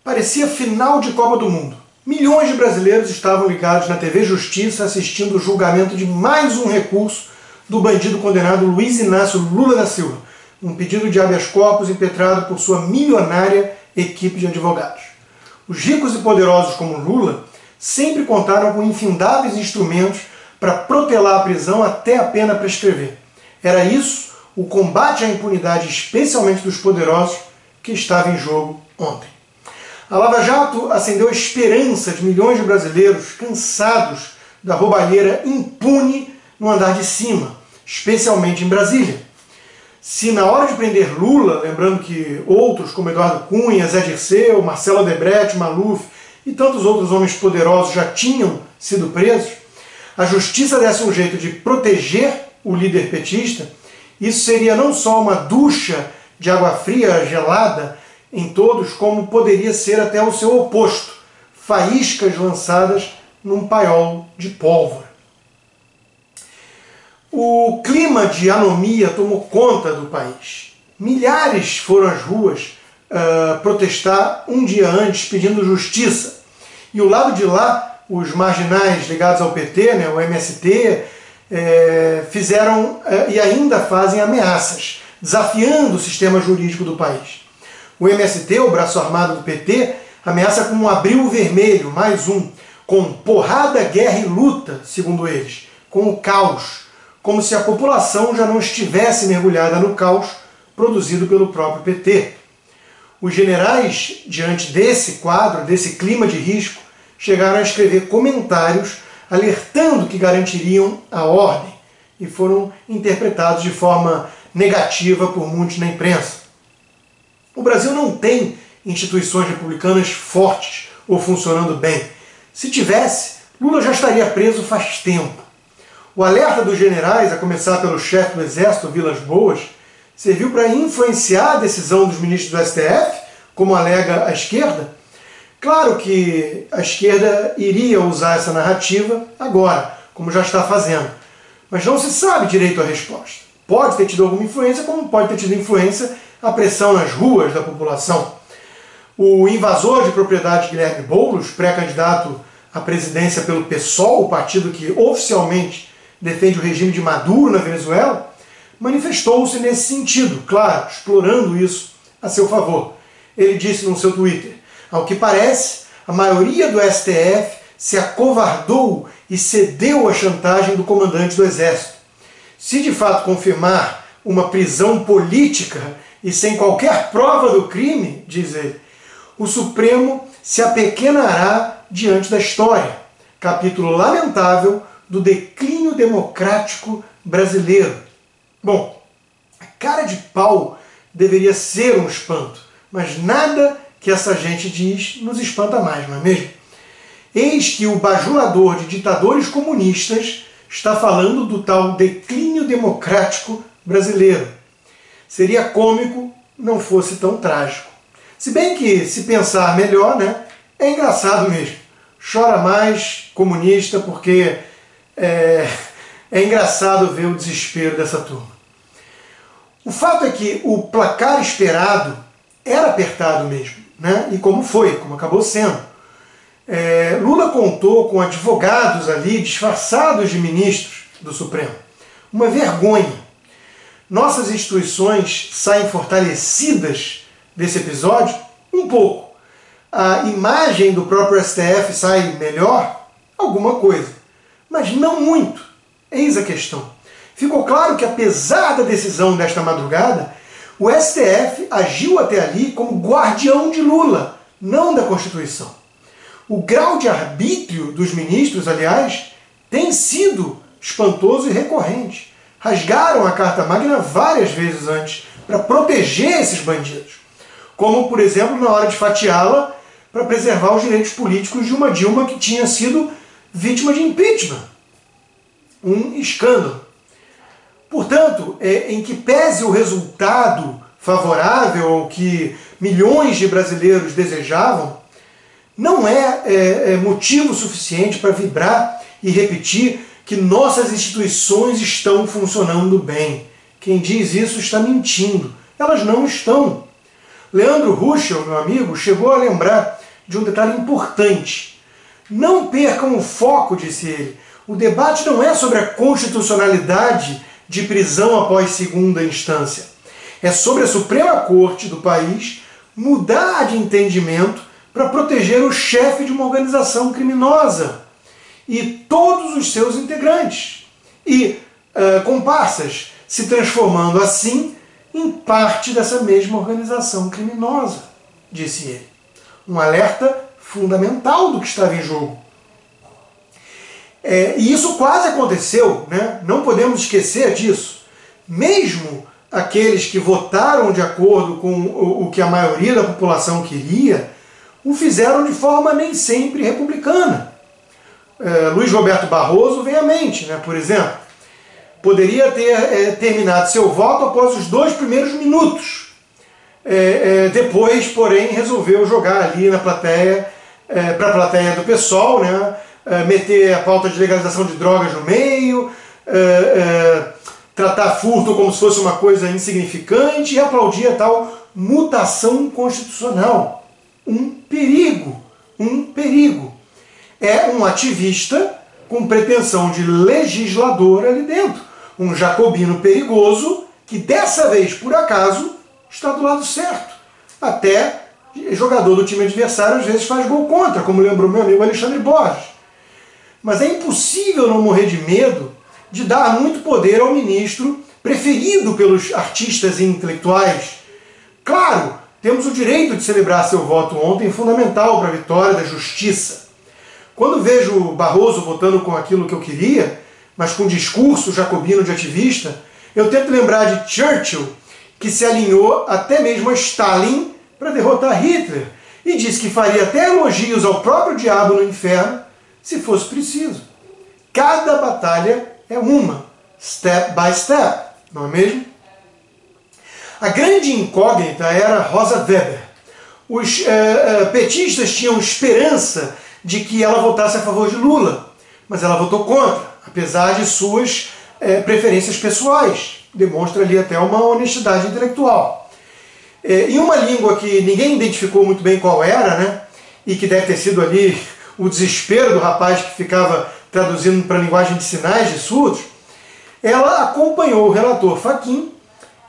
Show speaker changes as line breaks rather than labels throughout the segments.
Parecia final de Copa do Mundo. Milhões de brasileiros estavam ligados na TV Justiça assistindo o julgamento de mais um recurso do bandido condenado Luiz Inácio Lula da Silva, um pedido de habeas corpus impetrado por sua milionária equipe de advogados. Os ricos e poderosos como Lula sempre contaram com infindáveis instrumentos para protelar a prisão até a pena prescrever. Era isso, o combate à impunidade, especialmente dos poderosos, que estava em jogo ontem. A Lava Jato acendeu a esperança de milhões de brasileiros cansados da roubalheira impune no andar de cima, especialmente em Brasília. Se na hora de prender Lula, lembrando que outros como Eduardo Cunha, Zé Dirceu, Marcelo Odebrecht, Maluf e tantos outros homens poderosos já tinham sido presos, a justiça desse um jeito de proteger o líder petista, isso seria não só uma ducha de água fria gelada em todos, como poderia ser até o seu oposto, faíscas lançadas num paiol de pólvora. O clima de anomia tomou conta do país. Milhares foram às ruas protestar um dia antes pedindo justiça. E o lado de lá, os marginais ligados ao PT, né, o MST, fizeram e ainda fazem ameaças, desafiando o sistema jurídico do país. O MST, o braço armado do PT, ameaça com um abril vermelho, mais um, com porrada, guerra e luta, segundo eles, com o caos, como se a população já não estivesse mergulhada no caos produzido pelo próprio PT. Os generais, diante desse quadro, desse clima de risco, chegaram a escrever comentários alertando que garantiriam a ordem e foram interpretados de forma negativa por muitos na imprensa. O Brasil não tem instituições republicanas fortes ou funcionando bem. Se tivesse, Lula já estaria preso faz tempo. O alerta dos generais, a começar pelo chefe do Exército, Vilas Boas, serviu para influenciar a decisão dos ministros do STF, como alega a esquerda. Claro que a esquerda iria usar essa narrativa agora, como já está fazendo. Mas não se sabe direito a resposta. Pode ter tido alguma influência, como pode ter tido influência a pressão nas ruas da população. O invasor de propriedade Guilherme Boulos, pré-candidato à presidência pelo PSOL, o partido que oficialmente defende o regime de Maduro na Venezuela, manifestou-se nesse sentido, claro, explorando isso a seu favor. Ele disse no seu Twitter: ao que parece, a maioria do STF se acovardou e cedeu à chantagem do comandante do Exército. Se de fato confirmar uma prisão política e sem qualquer prova do crime, diz ele, o Supremo se apequenará diante da história. Capítulo lamentável do declínio democrático brasileiro. Bom, a cara de pau deveria ser um espanto, mas nada que essa gente diz nos espanta mais, não é mesmo? Eis que o bajulador de ditadores comunistas está falando do tal declínio democrático brasileiro. Seria cômico não fosse tão trágico. Se bem que, se pensar melhor, né, é engraçado mesmo. Chora mais, comunista, porque é engraçado ver o desespero dessa turma. O fato é que o placar esperado era apertado mesmo, né? E como foi, como acabou sendo. Lula contou com advogados ali disfarçados de ministros do Supremo. Uma vergonha. Nossas instituições saem fortalecidas desse episódio? Um pouco. A imagem do próprio STF sai melhor? Alguma coisa. Mas não muito. Eis a questão. Ficou claro que, apesar da decisão desta madrugada, o STF agiu até ali como guardião de Lula, não da Constituição. O grau de arbítrio dos ministros, aliás, tem sido espantoso e recorrente. Rasgaram a Carta Magna várias vezes antes para proteger esses bandidos. Como, por exemplo, na hora de fatiá-la para preservar os direitos políticos de uma Dilma que tinha sido vítima de impeachment. Um escândalo. Portanto, em que pese o resultado favorável ao que milhões de brasileiros desejavam, não é motivo suficiente para vibrar e repetir que nossas instituições estão funcionando bem. Quem diz isso está mentindo. Elas não estão. Leandro Ruschel, meu amigo, chegou a lembrar de um detalhe importante. Não percam o foco, disse ele. O debate não é sobre a constitucionalidade de prisão após segunda instância. É sobre a Suprema Corte do país mudar de entendimento para proteger o chefe de uma organização criminosa e todos os seus integrantes e comparsas, se transformando assim em parte dessa mesma organização criminosa, disse ele. Um alerta fundamental do que estava em jogo. E isso quase aconteceu, né? Não podemos esquecer disso. Mesmo aqueles que votaram de acordo com o que a maioria da população queria, o fizeram de forma nem sempre republicana. Luiz Roberto Barroso vem à mente, né? Por exemplo. Poderia ter terminado seu voto após os 2 primeiros minutos. Depois, porém, resolveu jogar ali na plateia, para a plateia do PSOL, né? Meter a pauta de legalização de drogas no meio, tratar furto como se fosse uma coisa insignificante e aplaudir a tal mutação constitucional. Um perigo, um perigo. É um ativista com pretensão de legislador ali dentro. Um jacobino perigoso que dessa vez, por acaso, está do lado certo. Até jogador do time adversário às vezes faz gol contra, como lembrou meu amigo Alexandre Borges. Mas é impossível não morrer de medo de dar muito poder ao ministro preferido pelos artistas e intelectuais. Claro, temos o direito de celebrar seu voto ontem, fundamental para a vitória da justiça. Quando vejo Barroso votando com aquilo que eu queria, mas com discurso jacobino de ativista, eu tento lembrar de Churchill, que se alinhou até mesmo a Stalin para derrotar Hitler, e disse que faria até elogios ao próprio diabo no inferno, se fosse preciso. Cada batalha é uma, step by step, não é mesmo? A grande incógnita era Rosa Weber. Os petistas tinham esperança de que ela votasse a favor de Lula, mas ela votou contra, apesar de suas preferências pessoais. Demonstra ali até uma honestidade intelectual. Em uma língua que ninguém identificou muito bem qual era, né, e que deve ter sido ali o desespero do rapaz que ficava traduzindo para a linguagem de sinais de surdos, ela acompanhou o relator Fachin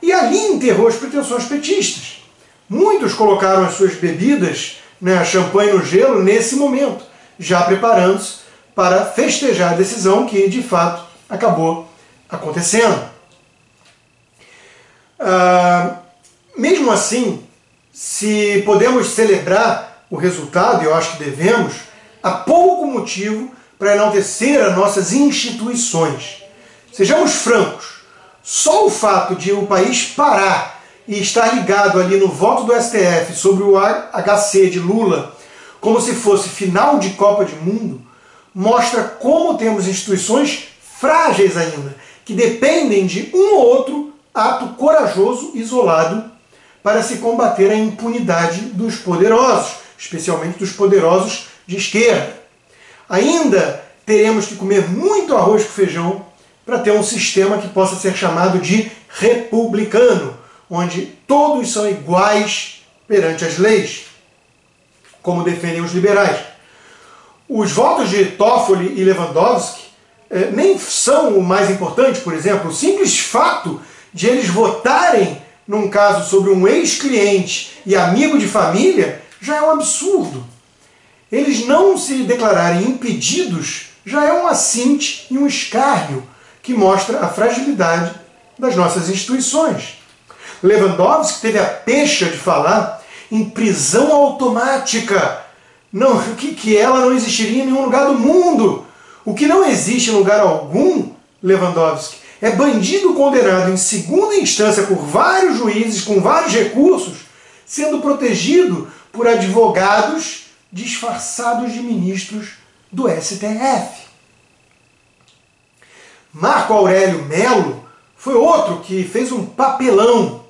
e ali enterrou as pretensões petistas. Muitos colocaram as suas bebidas, né, champanhe no gelo, nesse momento, já preparando-se para festejar a decisão que, de fato, acabou acontecendo. Mesmo assim, se podemos celebrar o resultado, e eu acho que devemos, há pouco motivo para enaltecer as nossas instituições. Sejamos francos, só o fato de o país parar e estar ligado ali no voto do STF sobre o HC de Lula, como se fosse final de Copa de Mundo, mostra como temos instituições frágeis ainda, que dependem de um ou outro ato corajoso, isolado, para se combater a impunidade dos poderosos, especialmente dos poderosos de esquerda. Ainda teremos que comer muito arroz com feijão para ter um sistema que possa ser chamado de republicano, onde todos são iguais perante as leis, como defendem os liberais. Os votos de Toffoli e Lewandowski nem são o mais importante, por exemplo. O simples fato de eles votarem num caso sobre um ex-cliente e amigo de família já é um absurdo. Eles não se declararem impedidos já é um assinte e um escárnio que mostra a fragilidade das nossas instituições. Lewandowski teve a pecha de falar em prisão automática, que ela não existiria em nenhum lugar do mundo. O que não existe em lugar algum, Lewandowski, é bandido condenado em segunda instância por vários juízes com vários recursos, sendo protegido por advogados disfarçados de ministros do STF. Marco Aurélio Melo foi outro que fez um papelão.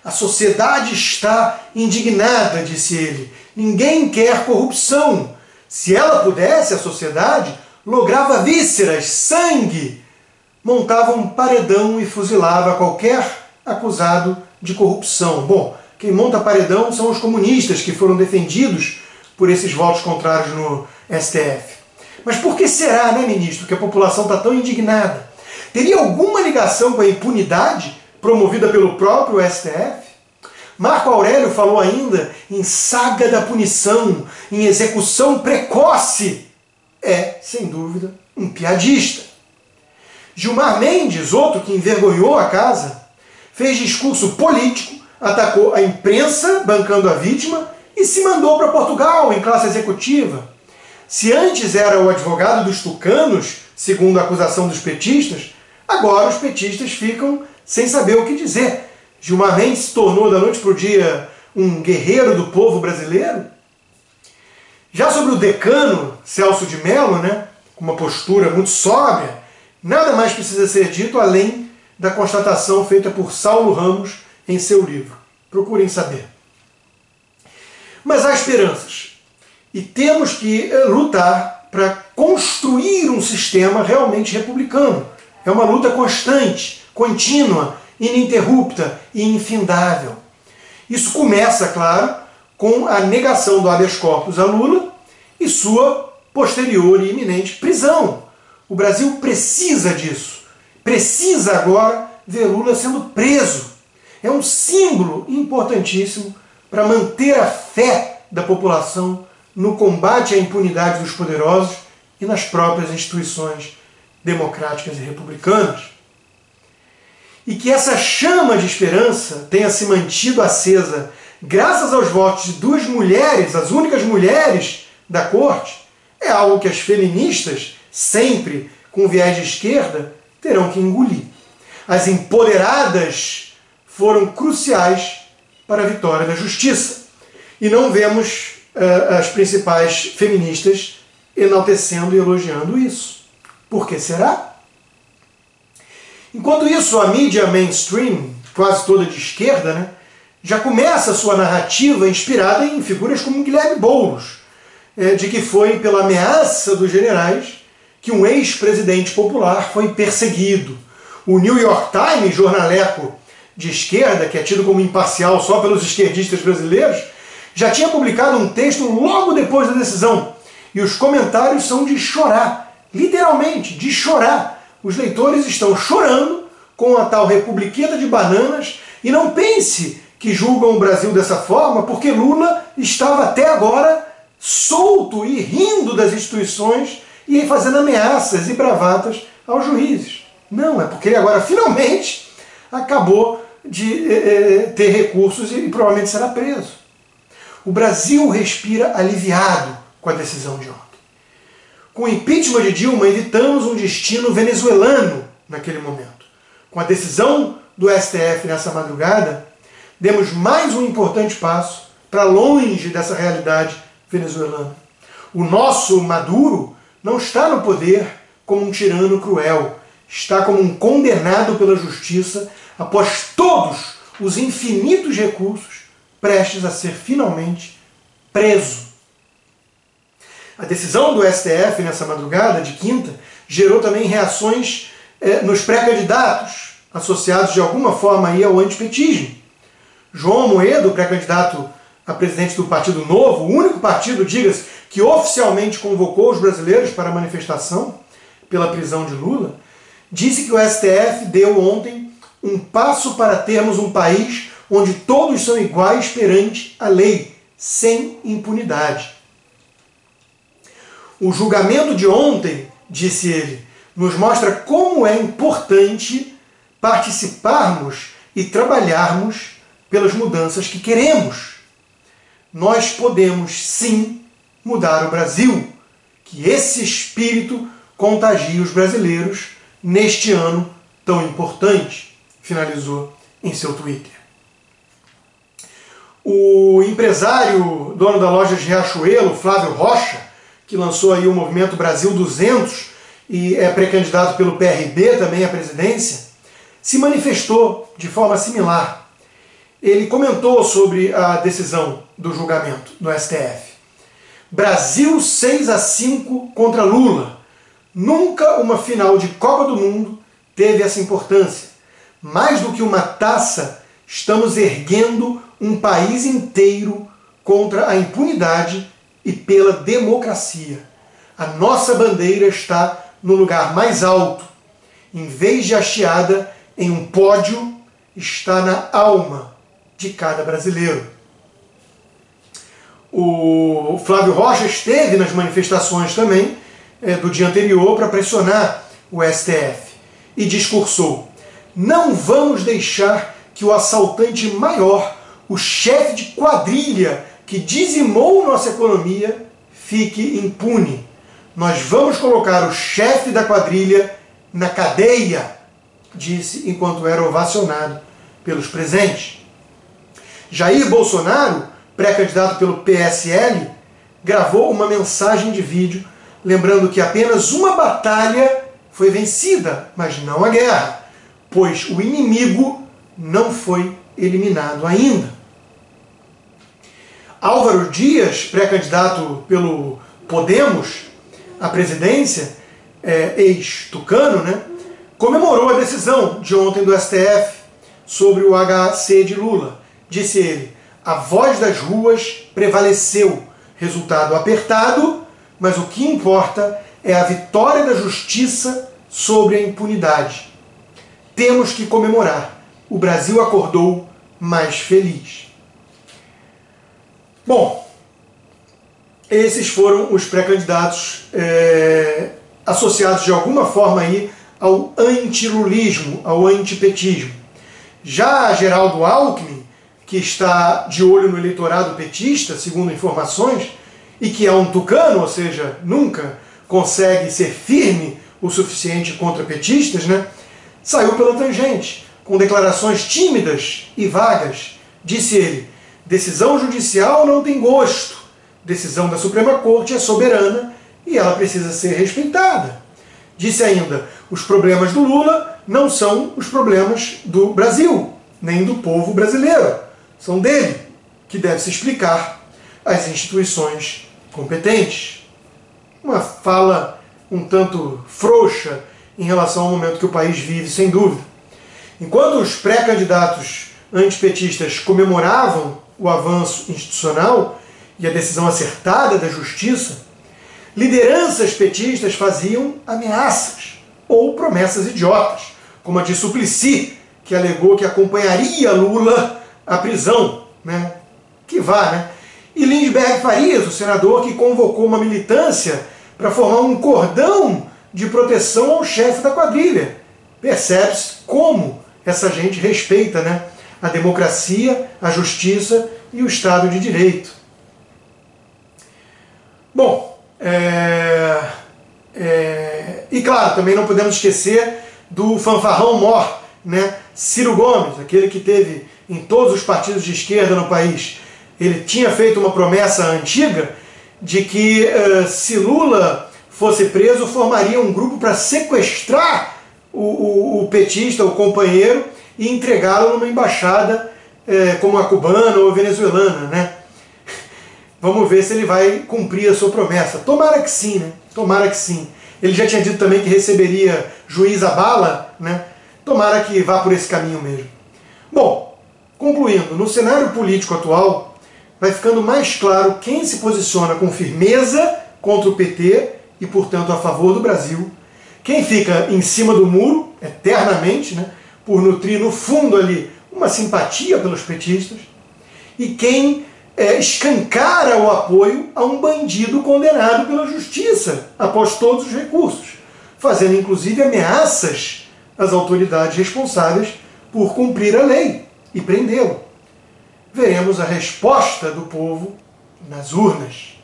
A sociedade está indignada, disse ele. Ninguém quer corrupção. Se ela pudesse, a sociedade lograva vísceras, sangue, montava um paredão e fuzilava qualquer acusado de corrupção. Bom, quem monta paredão são os comunistas que foram defendidos por esses votos contrários no STF. Mas por que será, né, ministro, que a população está tão indignada? Teria alguma ligação com a impunidade promovida pelo próprio STF? Marco Aurélio falou ainda em saga da punição, em execução precoce. É, sem dúvida, um piadista. Gilmar Mendes, outro que envergonhou a casa, fez discurso político, atacou a imprensa, bancando a vítima, e se mandou para Portugal em classe executiva. Se antes era o advogado dos tucanos, segundo a acusação dos petistas, agora os petistas ficam sem saber o que dizer. Gilmar Mendes se tornou da noite para o dia um guerreiro do povo brasileiro. Já sobre o decano Celso de Mello, né, com uma postura muito sóbria, nada mais precisa ser dito além da constatação feita por Saulo Ramos em seu livro. Procurem saber. Mas há esperanças. E temos que lutar para construir um sistema realmente republicano. É uma luta constante, contínua, ininterrupta e infindável. Isso começa, claro, com a negação do habeas corpus a Lula e sua posterior e iminente prisão. O Brasil precisa disso. Precisa agora ver Lula sendo preso. É um símbolo importantíssimo para manter a fé da população no combate à impunidade dos poderosos e nas próprias instituições democráticas e republicanas. E que essa chama de esperança tenha se mantido acesa graças aos votos de duas mulheres, as únicas mulheres da corte, é algo que as feministas, sempre com viés de esquerda, terão que engolir. As empoderadas foram cruciais para a vitória da justiça. E não vemos as principais feministas enaltecendo e elogiando isso. Por que será? Enquanto isso, a mídia mainstream, quase toda de esquerda, né, já começa a sua narrativa inspirada em figuras como Guilherme Boulos, de que foi pela ameaça dos generais que um ex-presidente popular foi perseguido. O New York Times, jornaleco de esquerda, que é tido como imparcial só pelos esquerdistas brasileiros, já tinha publicado um texto logo depois da decisão. E os comentários são de chorar, literalmente, de chorar. Os leitores estão chorando com a tal republiqueta de bananas e não pense que julgam o Brasil dessa forma porque Lula estava até agora solto e rindo das instituições e fazendo ameaças e bravatas aos juízes. Não, é porque ele agora finalmente acabou de ter recursos e provavelmente será preso. O Brasil respira aliviado com a decisão de ontem. Com o impeachment de Dilma, evitamos um destino venezuelano naquele momento. Com a decisão do STF nessa madrugada, demos mais um importante passo para longe dessa realidade venezuelana. O nosso Maduro não está no poder como um tirano cruel, está como um condenado pela justiça após todos os infinitos recursos prestes a ser finalmente preso. A decisão do STF nessa madrugada de quinta gerou também reações nos pré-candidatos, associados de alguma forma aí ao antipetismo. João Amoedo, pré-candidato a presidente do Partido Novo, o único partido, diga-se, que oficialmente convocou os brasileiros para a manifestação pela prisão de Lula, disse que o STF deu ontem um passo para termos um país onde todos são iguais perante a lei, sem impunidade. O julgamento de ontem, disse ele, nos mostra como é importante participarmos e trabalharmos pelas mudanças que queremos. Nós podemos, sim, mudar o Brasil. Que esse espírito contagie os brasileiros neste ano tão importante, finalizou em seu Twitter. O empresário, dono da loja de Riachuelo, Flávio Rocha, que lançou aí o movimento Brasil 200 e é pré-candidato pelo PRB também à presidência, se manifestou de forma similar. Ele comentou sobre a decisão do julgamento no STF. Brasil 6-5 contra Lula. Nunca uma final de Copa do Mundo teve essa importância. Mais do que uma taça, estamos erguendo um país inteiro contra a impunidade e pela democracia. A nossa bandeira está no lugar mais alto. Em vez de hasteada em um pódio, está na alma de cada brasileiro. O Flávio Rocha esteve nas manifestações também do dia anterior para pressionar o STF e discursou: não vamos deixar que o assaltante maior, o chefe de quadrilha que dizimou nossa economia, fique impune. Nós vamos colocar o chefe da quadrilha na cadeia, disse enquanto era ovacionado pelos presentes. Jair Bolsonaro, pré-candidato pelo PSL, gravou uma mensagem de vídeo lembrando que apenas uma batalha foi vencida, mas não a guerra, pois o inimigo não foi eliminado ainda. Álvaro Dias, pré-candidato pelo Podemos à presidência, ex-tucano, né, comemorou a decisão de ontem do STF sobre o HC de Lula. Disse ele: a voz das ruas prevaleceu, resultado apertado, mas o que importa é a vitória da justiça sobre a impunidade. Temos que comemorar. O Brasil acordou mais feliz. Bom, esses foram os pré-candidatos associados de alguma forma aí ao antilulismo, ao antipetismo. Já Geraldo Alckmin, que está de olho no eleitorado petista, segundo informações, e que é um tucano, ou seja, nunca consegue ser firme o suficiente contra petistas, né, saiu pela tangente, com declarações tímidas e vagas. Disse ele: decisão judicial não tem gosto, decisão da Suprema Corte é soberana e ela precisa ser respeitada. Disse ainda: os problemas do Lula não são os problemas do Brasil, nem do povo brasileiro. São dele, que deve se explicar às instituições competentes. Uma fala um tanto frouxa em relação ao momento que o país vive, sem dúvida. Enquanto os pré-candidatos antipetistas comemoravam o avanço institucional e a decisão acertada da justiça, lideranças petistas faziam ameaças ou promessas idiotas, como a de Suplicy, que alegou que acompanharia Lula à prisão, né? Que vá, né? E Lindbergh Farias, o senador que convocou uma militância para formar um cordão de proteção ao chefe da quadrilha. Percebe-se como essa gente respeita, né, a democracia, a justiça e o Estado de Direito. Bom, e claro, também não podemos esquecer do fanfarrão mor, né, Ciro Gomes, aquele que teve em todos os partidos de esquerda no país. Ele tinha feito uma promessa antiga de que se Lula fosse preso, formaria um grupo para sequestrar o petista, o companheiro, e entregá-lo numa embaixada como a cubana ou a venezuelana, né? Vamos ver se ele vai cumprir a sua promessa. Tomara que sim, né? Tomara que sim. Ele já tinha dito também que receberia juiz à bala, né? Tomara que vá por esse caminho mesmo. Bom, concluindo, no cenário político atual, vai ficando mais claro quem se posiciona com firmeza contra o PT e, portanto, a favor do Brasil, quem fica em cima do muro, eternamente, né, por nutrir no fundo ali uma simpatia pelos petistas, e quem escancara o apoio a um bandido condenado pela justiça, após todos os recursos, fazendo inclusive ameaças às autoridades responsáveis por cumprir a lei e prendê-lo. Veremos a resposta do povo nas urnas.